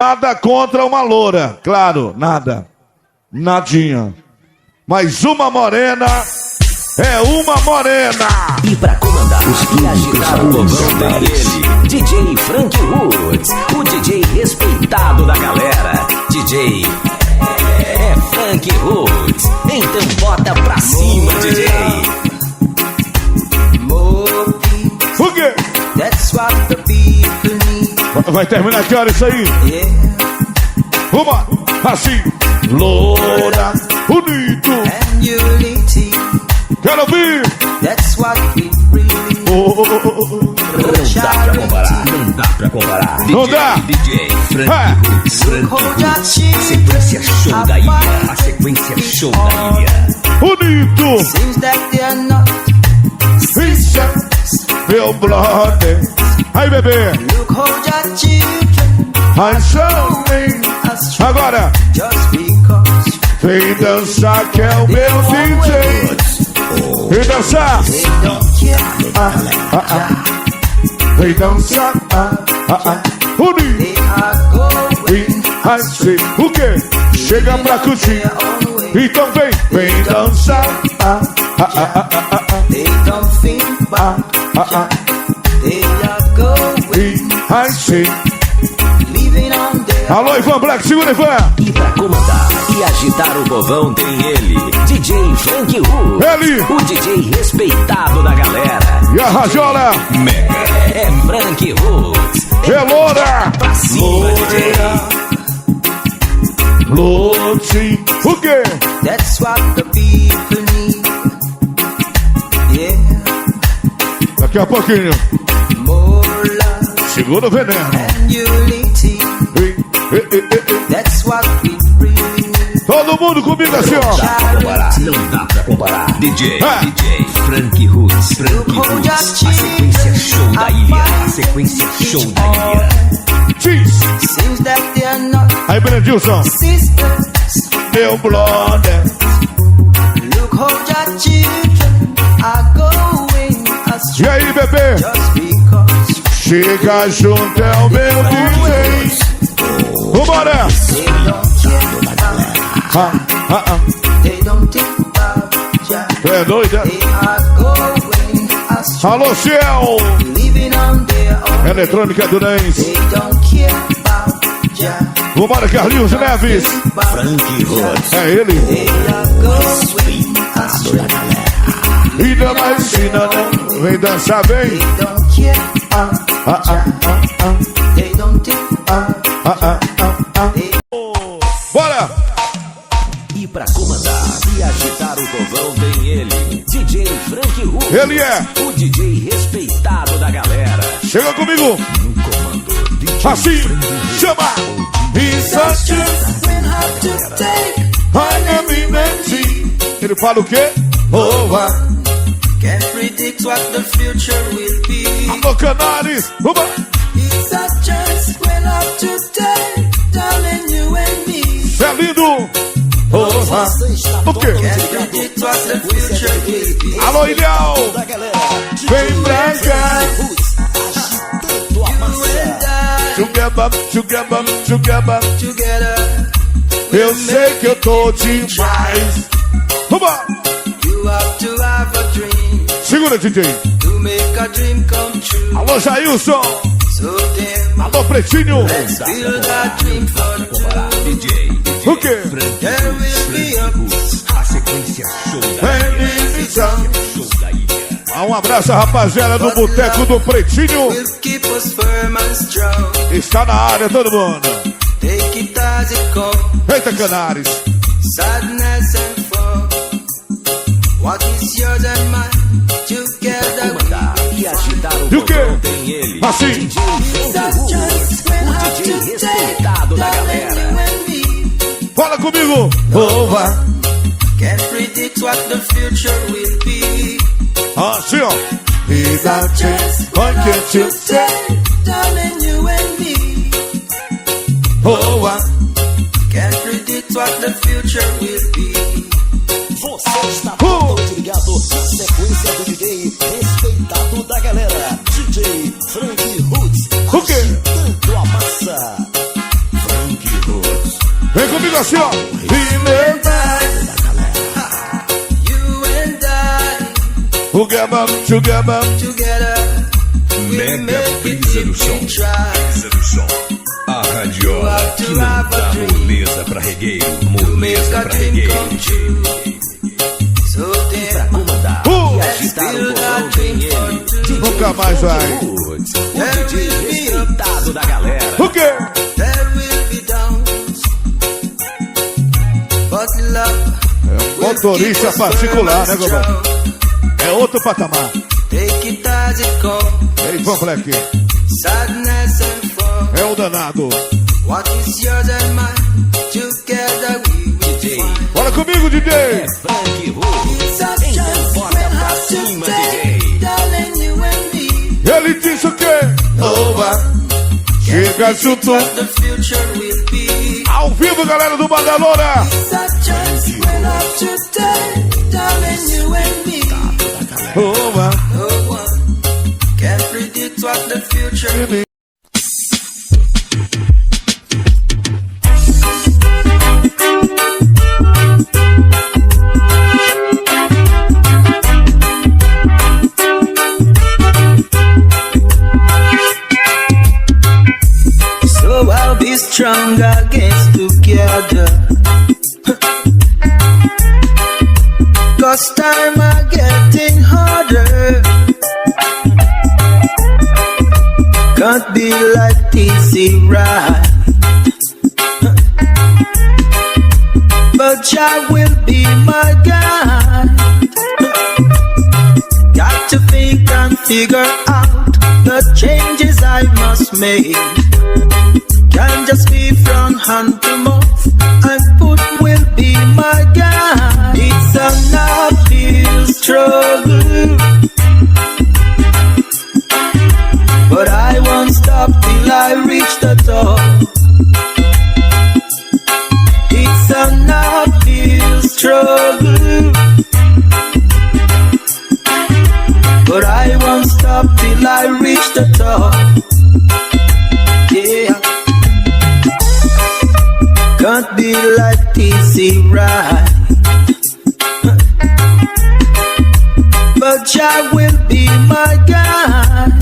Nada contra uma loura, claro, nada. Nadinha. Mas uma morena é uma morena. E pra comandar e agitar o povão tem ele, DJ Frank Woods, o DJ respeitado da galera. DJ é Frank Woods, então bota pra cima, DJ. O quê? That's what the people need. Vai terminar que hora isso aí? Yeah. Uma, assim, loura, bonito. And unity. Quero ouvir. That's what we really need. Não dá pra comparar, não dá pra comparar. Não dá. DJ Frank Woods, Frank Woods, a sequência show da ilha, a sequência show da ilha. Bonito. Seems that they're not Isso, meu brother. Aí, bebê. Look how your children Ai, showing. astray. Agora, Just because vem dançar que é o meu DJ. Vem dançar. they don't care. Vem dançar. Bonito. They are going Ai, sei. O quê? Chega pra curtir. their own way. Então vem dançar. They don't think back. They are going, Ai, sei. living on their Alô, Ivan Black, segura, Ivan. E pra comandar e agitar o povão tem ele, DJ Frank Woods, Ele. o DJ respeitado da galera. E a rajola. Mega é Frank Woods, Veloura. pra cima, DJ. Lute. O quê? That's what the people need. Yeah, Daqui a pouquinho. more love Segura o veneno. and unity. That's what we really need. Todo mundo comigo assim, ó. Não dá pra comparar. DJ É. DJ Frank Woods, Frank Woods, a sequência show da ilha, a sequência show da ilha. Diz. Seems that they're not Aí, Benedilson. sisters. Meu brother. Look how your children are going astray. E aí, bebê? Just because Chega junto, é o meu DJ. Vambora. they don't care. They don't think about ya. É doida? They are going astray. Alô, Ciel. Living on their own. Eletrônica Durães. They don't care about ya. Vambora, Carlinhos Neves. Frank Woods. É ele. They are going astray. E da mais fina, né? Vem dançar, vem. They don't care about ya. They don't think about they Bora. E pra comandar e agitar o povão tem ele, DJ Frank Woods, Ele é. o DJ respeitado da galera. Chega comigo. No comando, DJ Assim. Frank Woods. Chama. Isso when have to take. Ele fala o quê? Can't predict what the future will be. Alô, Canaris. Vamos. It's a chance we'll have to take, darling, you and me. É lindo. O quê? Can't predict what the future will be. Alô, Ilhão. Vem pra cá. Chugaba. Together, Eu sei que eu tô demais. Vamos. you have to have a dream Segura, DJ. to make a dream come true. Alô, Jailson. So then, Alô, Pretinho. let's build a dream for two. DJ O quê? There will be a a sequência show da ilha. Um abraço, rapaziada do Boteco do Pretinho. will keep us firm and strong. Está na área, todo mundo. Take it as it comes. Eita, Canaris. Sadness and fun. What is yours and mine? Together we Comandar e agitar o E o quê? povão tem ele, Assim. DJ Frank Woods, o DJ respeitado da galera. Fala comigo. Can't predict what the future will be. Assim, ó. It's a chance we'll have to take, darling, you and me. Can't predict what the future will be. Você está totalmente ligado na sequência do DJ respeitado da galera, DJ Frank Woods, O quê? agitando a massa. Diga assim, ó. Remember, you and I, Together. Mega Brisa do som. A radiola que não dá moleza pra regueiro. Moleza pra regueiro. So Pra comandar e agitar o bolão tem ele. Nunca mais vai. O DJ respeitado da galera. O quê? there will be downs, but love Motorista particular, né, Gobão? É outro patamar. take it as it comes. Ei, vamos aqui. Sadness and fun. É o danado. What is yours and mine? Together we will find. Bora comigo, DJ. Frank Rude. It's a chance Bota we'll pra have to cima, take, DJ. darling, you and me. Ele disse o quê? Over. Chega junto. What the future will be. Ao vivo, galera do Badalona. It's a chance we'll have to take, darling, you and me. Oba. No one can predict what the future will be. So I'll be strong against together. 'Cause time are getting harder. Can't be like easy ride. But Jah will be my guide. Got to think and figure out the changes I must make. Can't just be from hand to mouth, and put will be my guide. It's an uphill struggle, but I won't stop till I reach the top. It's an uphill struggle, but I won't stop till I reach the top. Yeah. Can't be like easy ride. But Jah will be my guide.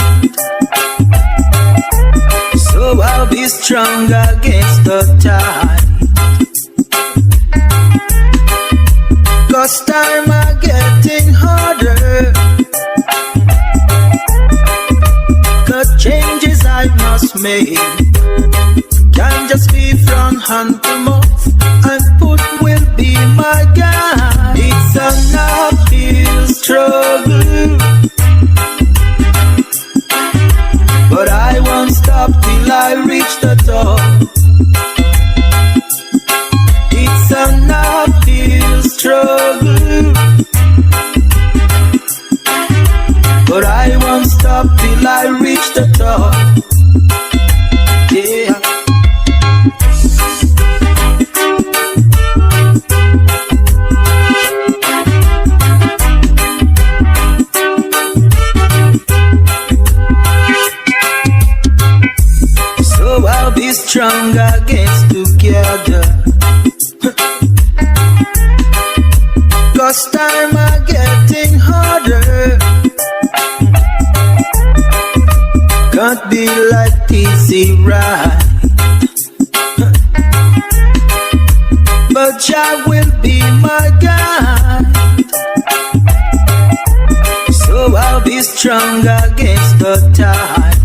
So I'll be strong against the tide. 'Cause time are getting harder. The changes I must make. Can't just be from hand to mouth, and put will be my guide. It's an uphill struggle, but I won't stop till I reach the top. It's an uphill struggle, but I won't stop till I reach the top. Yeah. So I'll be strong against together. 'Cause time are getting harder. Can't be like easy ride. But Jah will be my guide. So I'll be strong against the tide.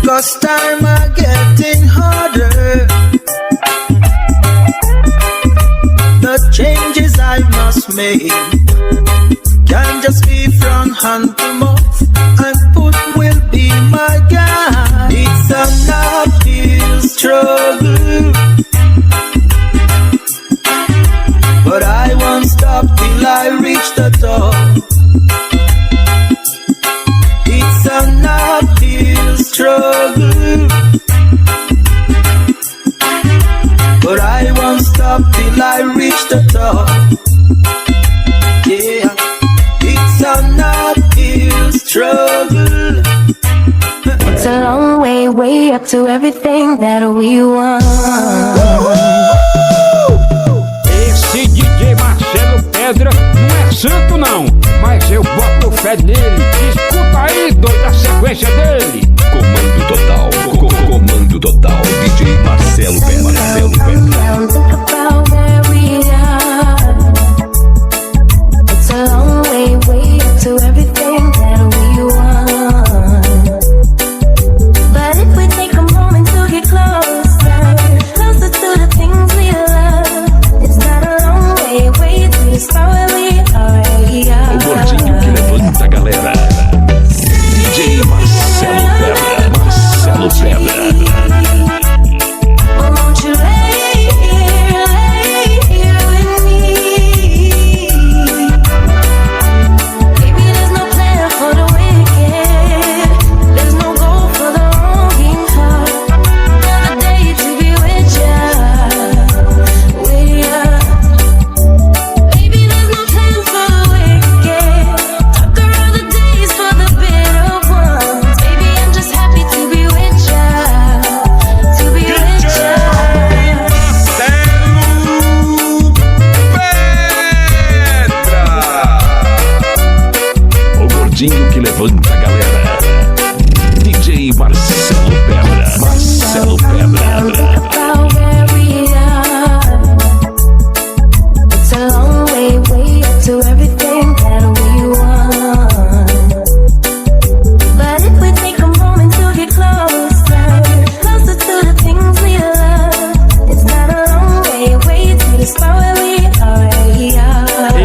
'Cause time are getting harder. The changes I must make. Can't just be from hand to mouth, and put will be my guide. It's an uphill struggle, but I won't stop till I reach the top. It's an uphill struggle, but I won't stop till I reach the top. Yeah. It's an uphill struggle, It's a long way, way up to everything that we want. Esse DJ Marcelo Pedra não é santo não, mas eu boto fé nele. Escuta aí, doida, a sequência dele. Comando total, comando total, DJ Marcelo Pedra. Think about where we are. It's a long way, way up to everything that we want. But if we take a moment to get closer, closer to the things we love, it's not a long way, way to the spot where we already are. O gordinho que levanta a galera. DJ Marcelo Pedra. Marcelo Pedra. Won't you lay here with me? Baby, there's no plan for the wicked. There's no goal for the longing heart. Another day to be with ya, with ya. Baby, there's no plan for the wicked. Tuck around the days for the bitter ones. Baby, I'm just happy to be with ya, to be with ya. O gordinho que levanta a galera. DJ Marcelo Pedra. Marcelo Pedra. About where we are. It's a long way, way up to everything that we want. But if we take a moment to get closer, closer to the things we love, it's not a long way, way to the spot where we already are.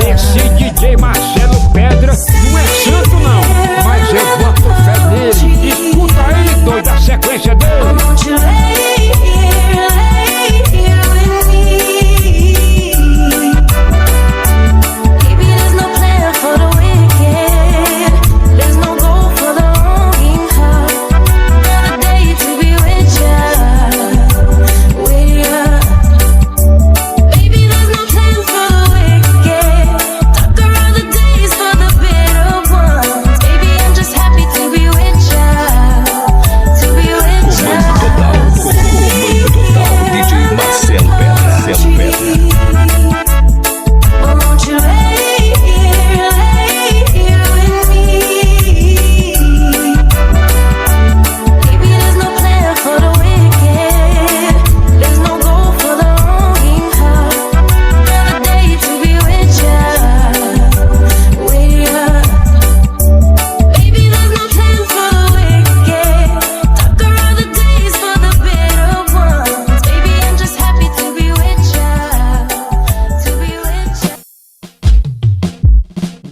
Esse DJ Marcelo Pedra não é santo não, mas eu boto fé nele. Escuta aí, doida, a sequência dele. Won't you lay here with me? Baby, there's no plan for the wicked. There's no goal for the longing heart. Another day to be with ya, with ya. Baby, there's no plan for the wicked. Tuck around the days for the bitter ones. Baby, I'm just happy to be with ya, to be with ya. Comando total, DJ Marcelo Pedra. Marcelo Pedra. Won't you lay here with me? Baby, there's no plan for the wicked. There's no goal for the longing heart. Another day to be with ya, with ya. Baby, there's no plan for the wicked. Tuck around the days for the bitter ones. Baby, I'm just happy to be with ya, to be with ya.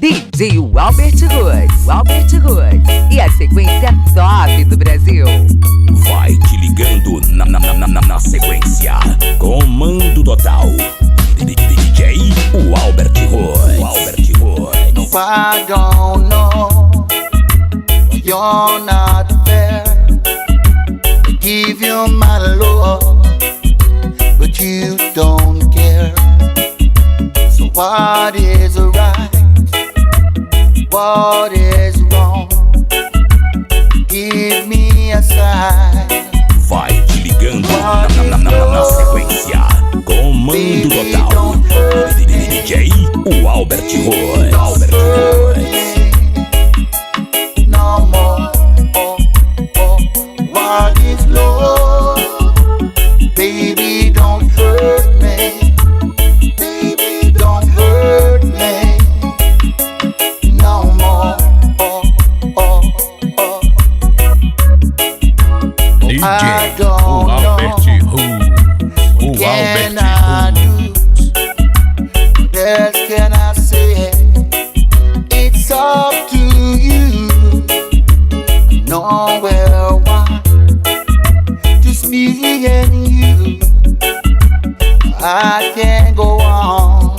DJ Albert Hood e a sequência top do Brasil. Vai te ligando na sequência. Comando total. DJ Albert Hood. No, I don't know. You're not fair. I give you my love, but you don't care. So what is right? What is wrong? Give me a sign. Vai te ligando na sequência. Comando total. DJ Albert Hood. No more. What is love? Baby, don't hurt me. Baby, don't hurt me. No more. I don't know. What can I do? What else can I say? It's up to you. Nowhere one, just me and you. I can't go on.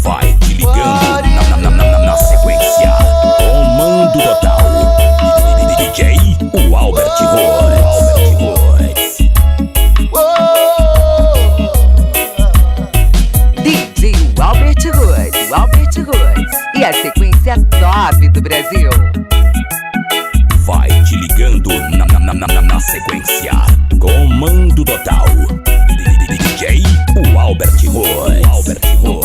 Vai te ligando na sequência. Comando total. DJ Albert Hood. DJ Albert Hood e a sequência top do Brasil. Vai te ligando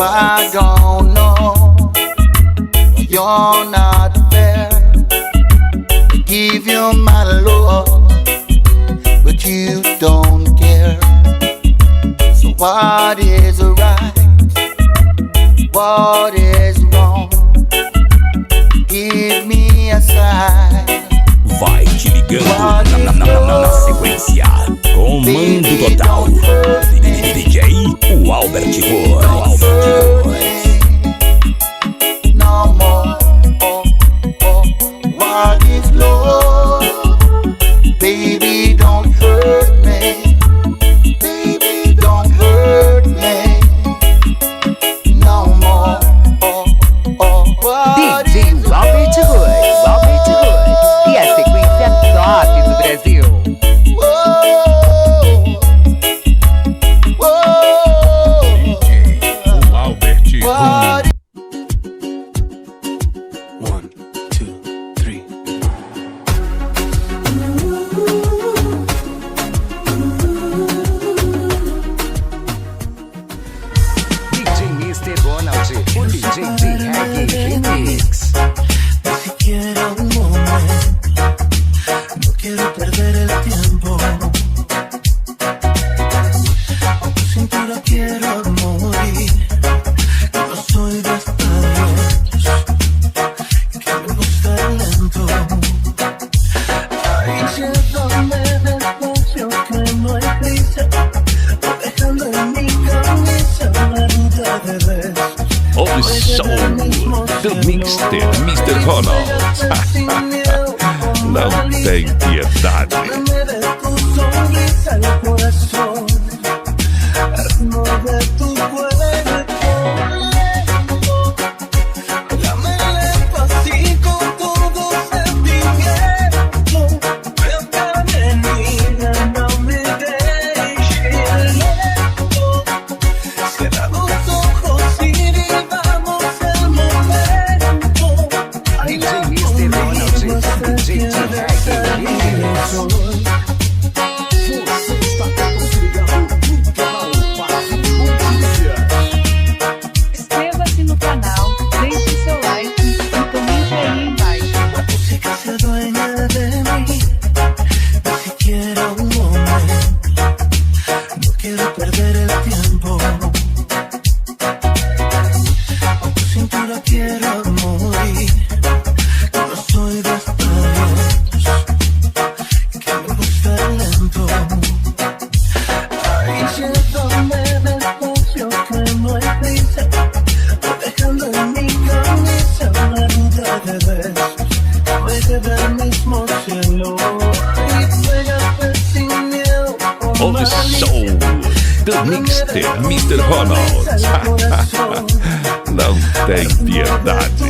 I don't know. You're not fair. I give you my love, but you don't care. So what is right? What is wrong? Give me a sign. Vai te ligando na sequência. Comando total. DJ o Albert Royce. No more. What is love? Baby, don't hurt me. Baby, don't hurt me. No more. DJ Albert Royce. E a sequência top do Brasil. Mr. Ronald. Não tem piedade. Inscreva-se no canal, deixe seu like e comente aí embaixo. O show do Mr. Ronald. Não tem piedade.